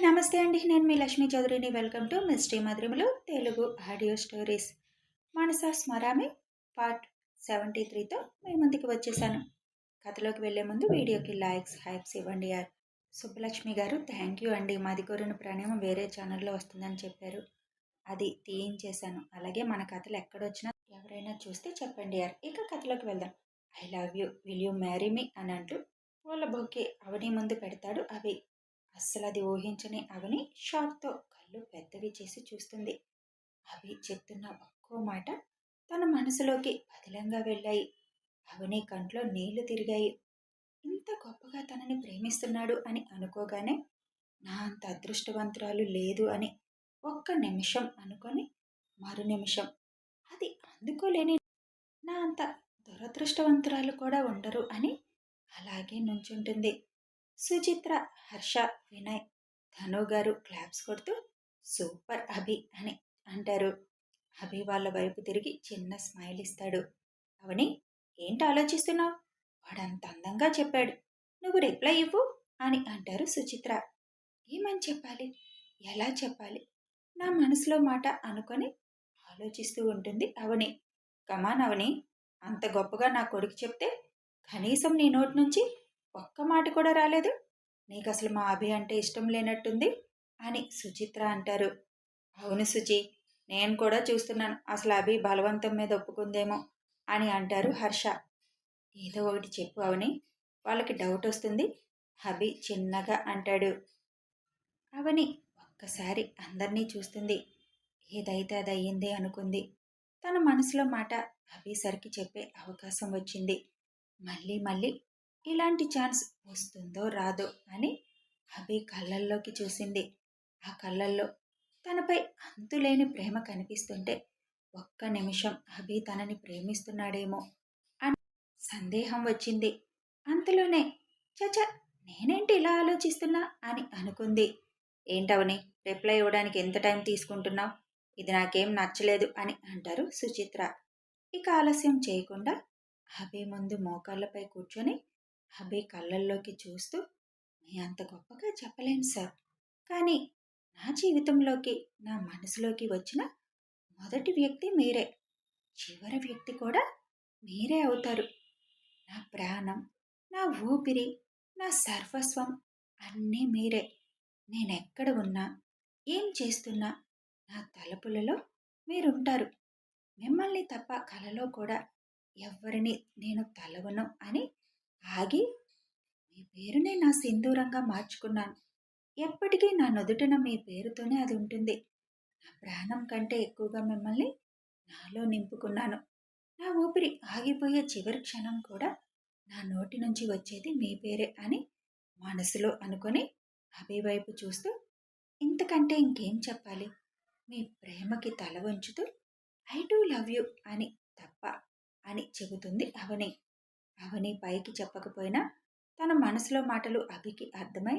నమస్తే అండి. నేను మీ లక్ష్మీ చౌదరిని. వెల్కమ్ టు మిస్టరీ మధురిమలు Telugu audio stories. Manasa Smarami part 73తో మీ ముందుకు వచ్చేసాను. కథలోకి వెళ్లే ముందు వీడియోకి లైక్స్, హైప్స్ ఇవ్వండి యార్. సుబ్బలక్ష్మి గారు థ్యాంక్ యూ అండి. మాది కోరిన ప్రణామం వేరే ఛానల్లో వస్తుందని చెప్పారు. అది తీయించేశాను. అలాగే మన కథలు ఎక్కడొచ్చినా ఎవరైనా చూస్తే చెప్పండి యార్. ఇక కథలోకి వెళ్దాం. I love you, will you marry me అని అంటూ పూల బొకే అవని ముందు పెడతాడు అవి. అస్సలు అది ఊహించని అవని షాక్తో కళ్ళు పెద్దవి చేసి చూస్తుంది. అవి చెప్తున్న ఒక్కో మాట తన మనసులోకి పదిలంగా వెళ్ళాయి. అవని కంట్లో నీళ్లు తిరిగాయి. ఇంత గొప్పగా తనని ప్రేమిస్తున్నాడు అని అనుకోగానే నా అంత అదృష్టవంతురాలు లేదు అని ఒక్క నిమిషం అనుకొని మరు నిమిషం అది అందుకోలేని నా అంత దురదృష్టవంతురాలు కూడా ఉండరు అని అలాగే నుంచుంటుంది. సుచిత్ర, హర్ష, వినయ్, ధను గారు క్లాప్స్ కొడుతూ సూపర్ అభి అని అంటారు. అభి వాళ్ళ వైపు తిరిగి చిన్న స్మైల్ ఇస్తాడు. అవని, ఏంటి ఆలోచిస్తున్నావు? వాడంత అందంగా చెప్పాడు, నువ్వు రిప్లై ఇవ్వు అని అంటారు సుచిత్ర. ఏమని చెప్పాలి, ఎలా చెప్పాలి, నా మనసులో మాట అనుకొని ఆలోచిస్తూ ఉంటుంది అవని. కమాన్ అవని, అంత గొప్పగా నా కొడుకు చెప్తే కనీసం నీ నోటి నుంచి ఒక్క మాట కూడా రాలేదు. నీకు అసలు మా అభి అంటే ఇష్టం లేనట్టుంది అని సుచిత్ర అంటారు. అవును సుచి, నేను కూడా చూస్తున్నాను. అసలు అభి బలవంతం మీద ఒప్పుకుందేమో అని అంటారు హర్ష. ఏదో ఒకటి చెప్పు అవని, వాళ్ళకి డౌట్ వస్తుంది. అభి చిన్నగా అంటాడు. అవని ఒక్కసారి అందరినీ చూస్తుంది. ఏదైతే అది అయ్యిందే అనుకుంది. తన మనసులో మాట అభి సరికి చెప్పే అవకాశం వచ్చింది. మళ్ళీ మళ్ళీ ఇలాంటి ఛాన్స్ వస్తుందో రాదో అని అభి కళ్ళల్లోకి చూసింది. ఆ కళ్ళల్లో తనపై అంతులేని ప్రేమ కనిపిస్తుంటే ఒక్క నిమిషం అభి తనని ప్రేమిస్తున్నాడేమో అని సందేహం వచ్చింది. అంతలోనే చచ, నేనేంటి ఇలా ఆలోచిస్తున్నా అని అనుకుంది. ఏంటవని, రిప్లై ఇవ్వడానికి ఎంత టైం తీసుకుంటున్నావు? ఇది నాకేం నచ్చలేదు అని అంటారు సుచిత్ర. ఇక ఆలస్యం చేయకుండా అభి ముందు మోకాళ్ళపై కూర్చొని అభి కళ్ళల్లోకి చూస్తూ, మీ అంత గొప్పగా చెప్పలేను సార్, కానీ నా జీవితంలోకి, నా మనసులోకి వచ్చిన మొదటి వ్యక్తి మీరే, చివరి వ్యక్తి కూడా మీరే అవుతారు. నా ప్రాణం, నా ఊపిరి, నా సర్వస్వం అన్నీ మీరే. నేనెక్కడ ఉన్నా, ఏం చేస్తున్నా నా తలుపులలో మీరుంటారు. మిమ్మల్ని తప్ప కలలో కూడా ఎవ్వరిని నేను తలవను అని ఆగి మీ పేరునే నా సింధూరంగా మార్చుకున్నాను. ఎప్పటికీ నా నుదుటిన మీ పేరుతోనే అది ఉంటుంది. నా ప్రాణం కంటే ఎక్కువగా మిమ్మల్ని నాలో నింపుకున్నాను. నా ఊపిరి ఆగిపోయే చివరి క్షణం కూడా నా నోటి నుంచి వచ్చేది మీ పేరే అని మనసులో అనుకొని అభి వైపు చూస్తూ, ఇంతకంటే ఇంకేం చెప్పాలి, మీ ప్రేమకి తల వంచుతూ ఐ డూ లవ్ యూ అని తప్ప అని చెబుతుంది అవని. అవని పైకి చెప్పకపోయినా తన మనసులో మాటలు అభికి అర్థమై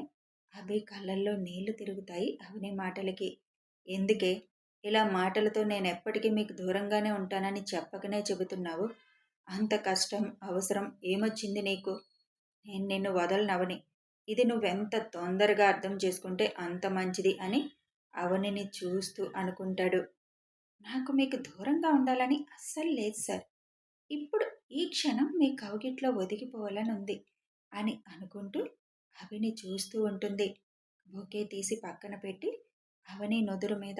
అభి కళ్ళల్లో నీళ్లు తిరుగుతాయి అవని మాటలకి. ఎందుకే ఇలా మాటలతో నేను ఎప్పటికీ మీకు దూరంగానే ఉంటానని చెప్పకనే చెబుతున్నావు? అంత కష్టం అవసరం ఏమొచ్చింది నీకు? నేను నిన్ను వదలనవని. ఇది నువ్వెంత తొందరగా అర్థం చేసుకుంటే అంత మంచిది అని అవనిని చూస్తూ అనుకుంటాడు. నాకు మీకు దూరంగా ఉండాలని అస్సలు లేదు సార్. ఇప్పుడు ఈ క్షణం మీ కౌగిట్లో ఒదిగిపోవాలని ఉంది అని అనుకుంటూ అవిని చూస్తూ ఉంటుంది. బొకే తీసి పక్కన పెట్టి అవని నుదురు మీద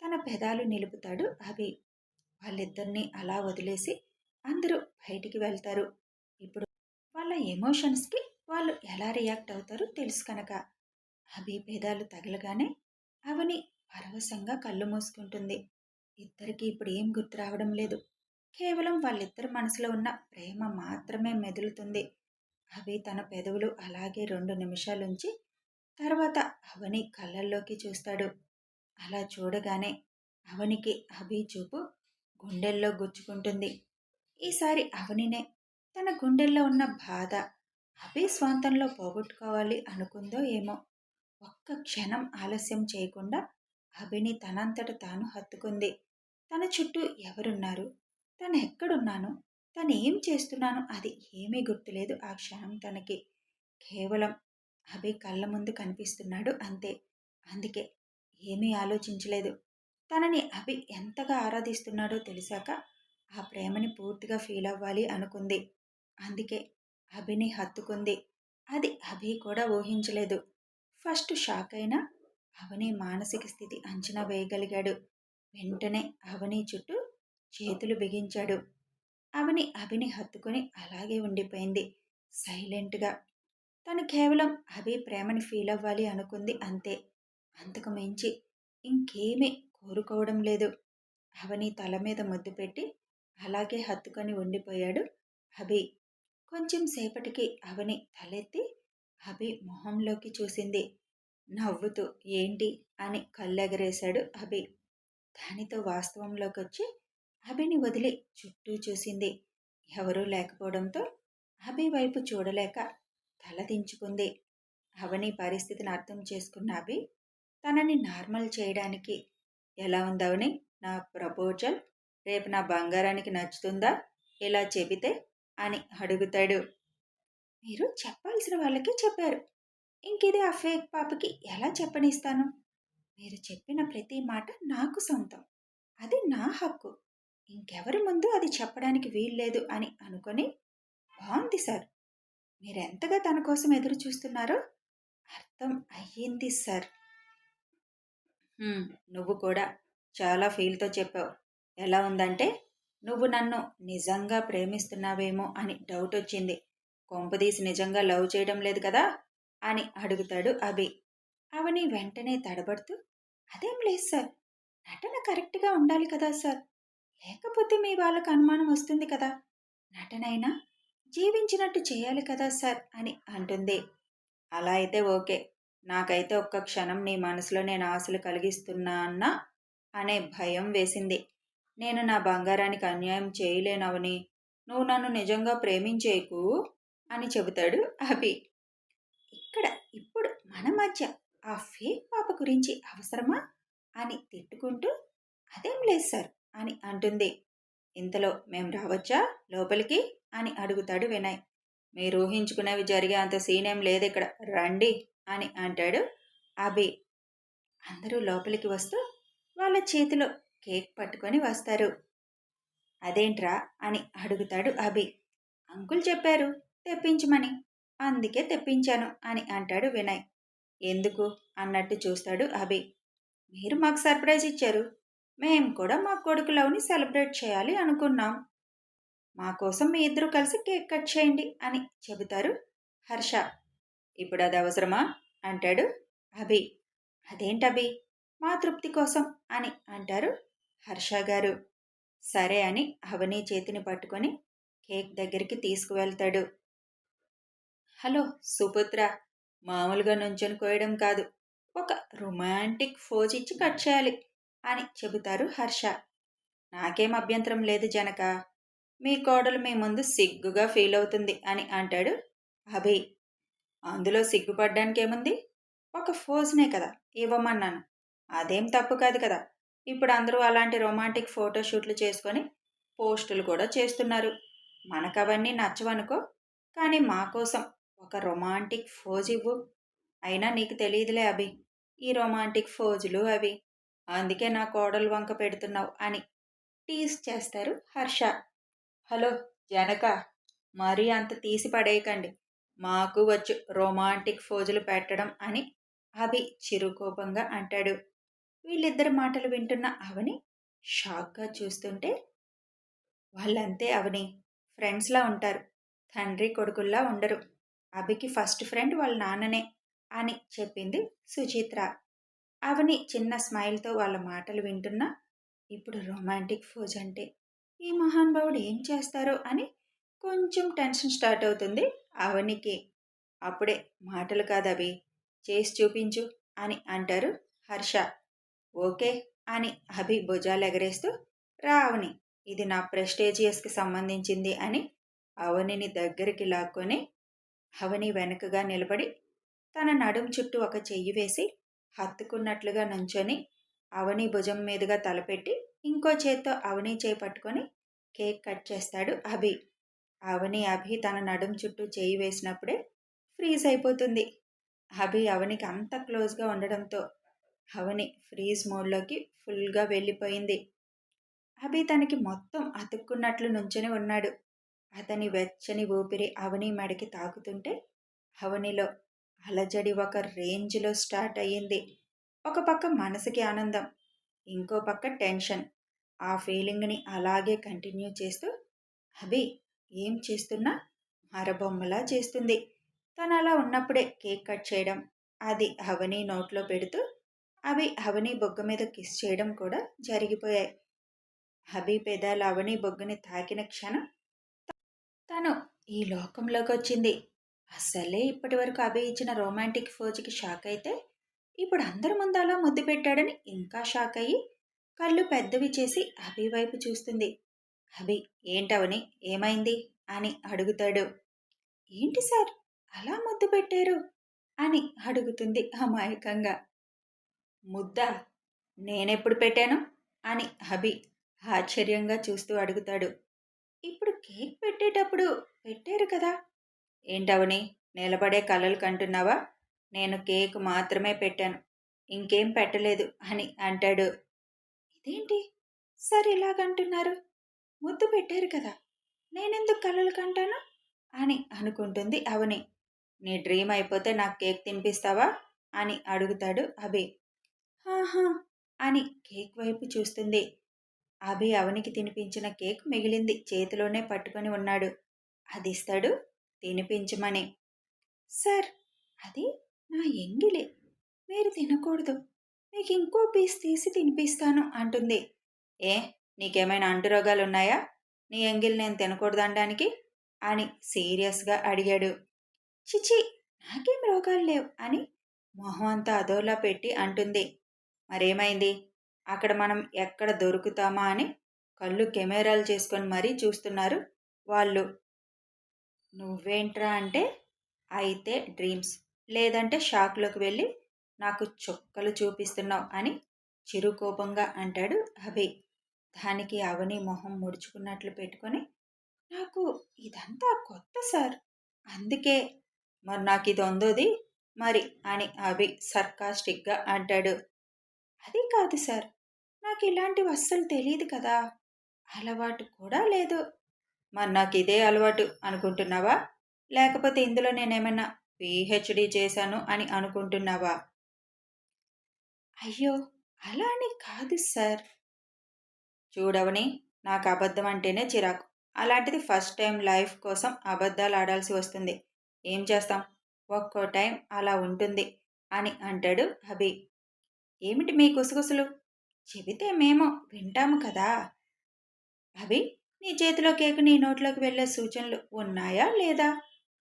తన పెదాలు నిలుపుతాడు అభి. వాళ్ళిద్దరినీ అలా వదిలేసి అందరూ బయటికి వెళ్తారు. ఇప్పుడు వాళ్ళ ఎమోషన్స్కి వాళ్ళు ఎలా రియాక్ట్ అవుతారో తెలుసు కనుక. అభి పెదాలు తగలగానే అవని పరవశంగా కళ్ళు మూసుకుంటుంది. ఇద్దరికి ఇప్పుడు ఏం గుర్తు రావడం లేదు. కేవలం వాళ్ళిద్దరి మనసులో ఉన్న ప్రేమ మాత్రమే మెదులుతుంది. అభి తన పెదవులు అలాగే 2 నిమిషాలుంచి తర్వాత అవని కళ్ళల్లోకి చూస్తాడు. అలా చూడగానే అవనికి అభి చూపు గుండెల్లో గుచ్చుకుంటుంది. ఈసారి అవనినే తన గుండెల్లో ఉన్న బాధ అభి స్వాంతంలో పోగొట్టుకోవాలి అనుకుందో ఏమో. ఒక్క క్షణం ఆలస్యం చేయకుండా అభిని తనంతట తాను హత్తుకుంది. తన చుట్టూ ఎవరున్నారు, తను ఎక్కడున్నాను, తను ఏం చేస్తున్నాను అది ఏమీ గుర్తులేదు ఆ క్షణం తనకి. కేవలం అభి కళ్ళ ముందు కనిపిస్తున్నాడు అంతే. అందుకే ఏమీ ఆలోచించలేదు. తనని అభి ఎంతగా ఆరాధిస్తున్నాడో తెలిసాక ఆ ప్రేమని పూర్తిగా ఫీల్ అవ్వాలి అనుకుంది. అందుకే అభిని హత్తుకుంది. అది అభి కూడా ఊహించలేదు. ఫస్ట్ షాక్ అయినా అవని మానసిక స్థితి అంచనా వేయగలిగాడు. వెంటనే అవని చుట్టూ చేతులు బిగించాడు. అవని అభిని హత్తుకుని అలాగే ఉండిపోయింది సైలెంట్గా. తను కేవలం అభి ప్రేమని ఫీల్ అవ్వాలి అనుకుంది అంతే. అంతకు మించి ఇంకేమీ కోరుకోవడం లేదు. అవని తల మీద ముద్దు పెట్టి అలాగే హత్తుకొని ఉండిపోయాడు అభి. కొంచెం సేపటికి అవని తలెత్తి అభి మొహంలోకి చూసింది. నవ్వుతూ ఏంటి అని కళ్ళెగరేశాడు అభి. దానితో వాస్తవంలోకొచ్చి అభిని వదిలి చుట్టూ చూసింది. ఎవరూ లేకపోవడంతో అభి వైపు చూడలేక తల దించుకుంది. అవని పరిస్థితిని అర్థం చేసుకున్న అభి తనని నార్మల్ చేయడానికి, ఎలా ఉందవని నా ప్రపోజల్ రేపు నా బంగారానికి నచ్చుతుందా ఇలా చెబితే అని అడుగుతాడు. మీరు చెప్పాల్సిన వాళ్ళకి చెప్పారు. ఇంకిది ఆ ఫేక్ పాపకి ఎలా చెప్పనిస్తాను? మీరు చెప్పిన ప్రతి మాట నాకు సొంతం. అది నా హక్కు. ఇంకెవరి ముందు అది చెప్పడానికి వీల్లేదు అని అనుకొని, బాగుంది సార్. మీరెంతగా తన కోసం ఎదురు చూస్తున్నారో అర్థం అయ్యింది సార్. నువ్వు కూడా చాలా ఫీల్తో చెప్పావు. ఎలా ఉందంటే నువ్వు నన్ను నిజంగా ప్రేమిస్తున్నావేమో అని డౌట్ వచ్చింది. కొంపదీసి నిజంగా లవ్ చేయడం లేదు కదా అని అడుగుతాడు అభి. అవని వెంటనే తడబడుతూ అదేం లేదు సార్. నటన కరెక్ట్గా ఉండాలి కదా సార్. లేకపోతే మీ వాళ్ళకు అనుమానం వస్తుంది కదా. నటనైనా జీవించినట్టు చేయాలి కదా సార్ అని అంటుంది. అలా అయితే ఓకే. నాకైతే ఒక్క క్షణం నీ మనసులో నేను ఆశలు కలిగిస్తున్నానా అనే భయం వేసింది. నేను నా బంగారానికి అన్యాయం చేయలేనవని నువ్వు నన్ను నిజంగా ప్రేమించేకు అని చెబుతాడు అభి. ఇక్కడ ఇప్పుడు మన మధ్య ఆ ఫేక్ పాప గురించి అవసరమా అని తిట్టుకుంటూ అదేం లేదు సార్ అని అంటుంది. ఇంతలో మేం రావచ్చా లోపలికి అని అడుగుతాడు వినయ్. మీరు ఊహించుకునేవి జరిగే అంత సీనేం లేదు ఇక్కడ, రండి అని అంటాడు అభి. అందరూ లోపలికి వస్తూ వాళ్ళ చేతిలో కేక్ పట్టుకొని వస్తారు. అదేంట్రా అని అడుగుతాడు అభి. అంకుల్ చెప్పారు తెప్పించమని, అందుకే తెప్పించాను అని అంటాడు వినయ్. ఎందుకు అన్నట్టు చూస్తాడు అభి. మీరు మాకు సర్ప్రైజ్ ఇచ్చారు. మేము కూడా మా కొడుకు లవ్ని సెలబ్రేట్ చేయాలి అనుకున్నాం. మా కోసం మీ ఇద్దరు కలిసి కేక్ కట్ చేయండి అని చెబుతారు హర్ష. ఇప్పుడు అది అవసరమా అంటాడు అభి. అదేంటభి, మా తృప్తి కోసం అని అంటారు హర్ష గారు. సరే అని అవని చేతిని పట్టుకొని కేక్ దగ్గరికి తీసుకువెళ్తాడు. హలో సుపుత్ర, మామూలుగా నుంచొని కోయడం కాదు, ఒక రొమాంటిక్ ఫోజ్ ఇచ్చి కట్ చేయాలి అని చెబుతారు హర్ష. నాకేం అభ్యంతరం లేదు జనక. మీ కోడలు మీ ముందు సిగ్గుగా ఫీల్ అవుతుంది అని అంటాడు అభి. అందులో సిగ్గుపడ్డానికేముంది? ఒక ఫోజ్నే కదా ఇవ్వమన్నాను. అదేం తప్పు కాదు కదా. ఇప్పుడు అందరూ అలాంటి రొమాంటిక్ ఫోటోషూట్లు చేసుకొని పోస్టులు కూడా చేస్తున్నారు. మనకు అవన్నీ నచ్చవనుకో, కానీ మా కోసం ఒక రొమాంటిక్ ఫోజ్ ఇవ్వు. అయినా నీకు తెలియదులే అభి, ఈ రొమాంటిక్ ఫోజులు అవి. అందుకే నా కోడలు వంక పెడుతున్నావు అని టీజ్ చేస్తారు హర్ష. హలో జనక, మరీ అంత తీసి పడేయకండి. మాకు వచ్చు రొమాంటిక్ ఫోజులు పెట్టడం అని అభి చిరుకోపంగా అంటాడు. వీళ్ళిద్దరి మాటలు వింటున్న అవని షాక్గా చూస్తుంటే, వాళ్ళంతే అవని, ఫ్రెండ్స్లా ఉంటారు, తండ్రి కొడుకుల్లా ఉండరు. అభికి ఫస్ట్ ఫ్రెండ్ వాళ్ళ నాన్ననే అని చెప్పింది సుచిత్ర. అవని చిన్న స్మైల్తో వాళ్ళ మాటలు వింటున్నా, ఇప్పుడు రొమాంటిక్ ఫోజ్ అంటే ఈ మహానుభావుడు ఏం చేస్తారో అని కొంచెం టెన్షన్ స్టార్ట్ అవుతుంది అవనికి. అప్పుడే మాటలు కాదవి, చేసి చూపించు అని అంటారు హర్ష. ఓకే అని అభి భుజాలు ఎగరేస్తూ, రా అవని, ఇది నా ప్రెస్టేజియస్కి సంబంధించింది అని అవనిని దగ్గరికి లాక్కొని అవని వెనకగా నిలబడి తన నడుం చుట్టూ ఒక చెయ్యి వేసి హత్తుకున్నట్లుగా నుంచొని అవని భుజం మీదుగా తలపెట్టి ఇంకో చేత్తో అవని చేయి పట్టుకొని కేక్ కట్ చేస్తాడు అభి. అభి తన నడుం చుట్టూ చేయి వేసినప్పుడే ఫ్రీజ్ అయిపోతుంది. అభి అవనికి అంత క్లోజ్గా ఉండడంతో అవని ఫ్రీజ్ మోడ్లోకి ఫుల్గా వెళ్ళిపోయింది. అభి తనకి మొత్తం అతుక్కున్నట్లు నుంచొని ఉన్నాడు. అతని వెచ్చని ఊపిరి అవని మెడకి తాకుతుంటే అవనిలో అలజడి ఒక రేంజ్లో స్టార్ట్ అయ్యింది. ఒక పక్క మనసుకి ఆనందం, ఇంకో పక్క టెన్షన్. ఆ ఫీలింగ్ని అలాగే కంటిన్యూ చేస్తూ అభి ఏం చేస్తున్నా మరబొమ్మలా చేస్తుంది. తను అలా ఉన్నప్పుడే కేక్ కట్ చేయడం, అది అవని నోట్లో పెడుతూ అవి అవని బొగ్గ మీద కిస్ చేయడం కూడా జరిగిపోయాయి. అభి పెదాలు అవని బొగ్గని తాకిన క్షణం తను ఈ లోకంలోకి వచ్చింది. అస్సలే ఇప్పటి వరకు అభి ఇచ్చిన రొమాంటిక్ ఫోజుకి షాక్ అయితే ఇప్పుడు అందరి ముందు అలా ముద్దు పెట్టాడని ఇంకా షాక్ అయ్యి కళ్ళు పెద్దవి చేసి అభి వైపు చూస్తుంది. అభి ఏంటవని ఏమైంది అని అడుగుతాడు. ఏంటి సార్ అలా ముద్దు పెట్టారు అని అడుగుతుంది అమాయకంగా. ముద్దా నేనెప్పుడు పెట్టాను అని అభి ఆశ్చర్యంగా చూస్తూ అడుగుతాడు. ఇప్పుడు కేక్ పెట్టేటప్పుడు పెట్టారు కదా. ఏంటవని నిలబడే కలలు కంటున్నావా? నేను కేక్ మాత్రమే పెట్టాను, ఇంకేం పెట్టలేదు అని అంటాడు. ఇదేంటి సార్ ఇలాగంటున్నారు? ముద్దు పెట్టారు కదా, నేనెందుకు కలలు కంటాను అని అనుకుంటుంది అవని. నీ డ్రీమ్ అయిపోతే నాకు కేక్ తినిపిస్తావా అని అడుగుతాడు అభి. ఆహా అని కేక్ వైపు చూస్తుంది. అభి అవనికి తినిపించిన కేక్ మిగిలింది చేతిలోనే పట్టుకొని ఉన్నాడు. అది ఇస్తాడు తినిపించమని. సార్ అది నా ఎంగిలి, మీరు తినకూడదు, మీకు ఇంకో పీస్ తీసి తినిపిస్తాను అంటుంది. ఏ నీకేమైనా అంటురోగాలున్నాయా, నీ ఎంగిల్ నేను తినకూడదు అనడానికి అని సీరియస్గా అడిగాడు. చిచి నాకేం రోగాలు లేవు అని మొహం అంతా అదోలా పెట్టి అంటుంది. మరేమైంది, అక్కడ మనం ఎక్కడ దొరుకుతామా అని కళ్ళు కెమెరాలు చేసుకొని మరీ చూస్తున్నారు వాళ్ళు. నువ్వేంట్రా అంటే అయితే డ్రీమ్స్, లేదంటే షాక్లోకి వెళ్ళి నాకు చుక్కలు చూపిస్తున్నావు అని చిరుకోపంగా అంటాడు అభి. దానికి అవని మొహం ముడుచుకున్నట్లు పెట్టుకొని నాకు ఇదంతా కొత్త సార్, అందుకే. మరి నాకు ఇది ఉందోది మరి అని అభి సర్కాస్టిక్గా అంటాడు. అది కాదు సార్, నాకు ఇలాంటివి అస్సలు తెలియదు కదా, అలవాటు కూడా లేదు. మరి నాకు ఇదే అలవాటు అనుకుంటున్నావా, లేకపోతే ఇందులో నేనేమన్నా పిహెచ్డి చేశాను అని అనుకుంటున్నావా? అయ్యో అలా అని కాదు సార్. చూడవని నాకు అబద్ధం అంటేనే చిరాకు, అలాంటిది ఫస్ట్ టైం లైఫ్ కోసం అబద్ధాలు ఆడాల్సి వస్తుంది. ఏం చేస్తాం, ఒక్కో టైం అలా ఉంటుంది అని అంటాడు అభి. ఏమిటి మీ గుసగుసలు, చెబితే మేము వింటాము కదా. అభి నీ చేతిలో కేకు నీ నోట్లోకి వెళ్ళే సూచనలు ఉన్నాయా లేదా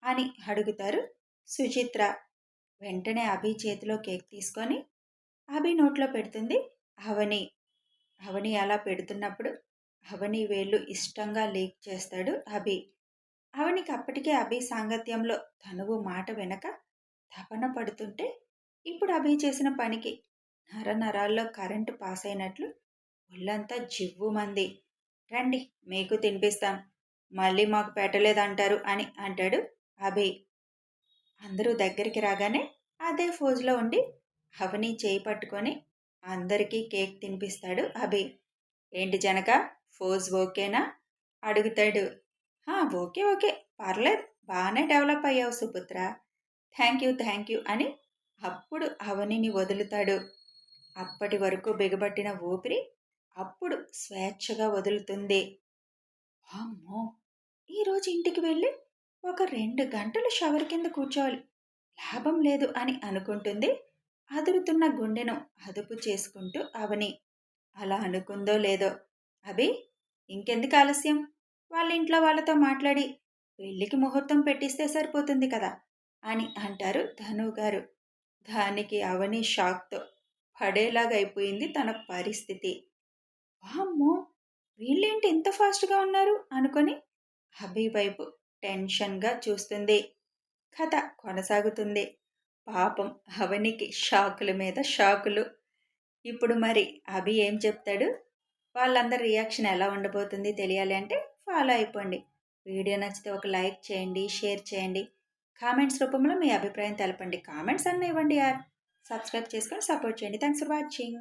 అని అడుగుతారు సుచిత్ర. వెంటనే అభి చేతిలో కేక్ తీసుకొని అభి నోట్లో పెడుతుంది అవని. అవని అలా పెడుతున్నప్పుడు అవని వేళ్ళు ఇష్టంగా లీక్ చేస్తాడు అభి. అవనికి అప్పటికే అభి సాంగత్యంలో తనువు మాట వెనక తపన పడుతుంటే ఇప్పుడు అభి చేసిన పనికి నరాల్లో కరెంటు పాస్ అయినట్లు ఒళ్ళంతా జివ్వుమంది. రండి మీకు తినిపిస్తాను, మళ్ళీ మాకు పెట్టలేదంటారు అని అంటాడు అభి. అందరూ దగ్గరికి రాగానే అదే ఫోజులో ఉండి అవని చేయి పట్టుకొని అందరికీ కేక్ తినిపిస్తాడు అభి. ఏంటి జనక ఫోజ్ ఓకేనా అడుగుతాడు. ఓకే ఓకే పర్లేదు, బాగానే డెవలప్ అయ్యావు సుపుత్ర, థ్యాంక్ యూ అని అప్పుడు అవనిని వదులుతాడు. అప్పటి వరకు బిగబట్టిన ఊపిరి అప్పుడు స్వేచ్ఛగా వదులుతుంది. అమ్మో ఈరోజు ఇంటికి వెళ్ళి ఒక 2 గంటలు షవర్ కింద కూర్చోవాలి, లాభం లేదు అని అనుకుంటుంది అదురుతున్న గుండెను అదుపు చేసుకుంటూ అవని. అలా అనుకుందో లేదో అభి ఇంకెందుకు ఆలస్యం, వాళ్ళ ఇంట్లో వాళ్ళతో మాట్లాడి పెళ్లికి ముహూర్తం పెట్టిస్తే సరిపోతుంది కదా అని అంటారు ధను గారు. దానికి అవని షాక్తో పడేలాగా అయిపోయింది తన పరిస్థితి. వామ్మో వీళ్ళేంటి ఇంత ఫాస్ట్గా ఉన్నారు అనుకొని అభి వైపు టెన్షన్గా చూస్తుంది. కథ కొనసాగుతుంది. పాపం అవనికి షాకుల మీద షాకులు. ఇప్పుడు మరి అభి ఏం చెప్తాడు, వాళ్ళందరి రియాక్షన్ ఎలా ఉండబోతుంది తెలియాలి అంటే ఫాలో అయిపోండి. వీడియో నచ్చితే ఒక లైక్ చేయండి, షేర్ చేయండి, కామెంట్స్ రూపంలో మీ అభిప్రాయం తెలపండి. కామెంట్స్ అన్నీ ఇవ్వండి యార్. సబ్స్క్రైబ్ చేసుకొని సపోర్ట్ చేయండి. Thanks for watching.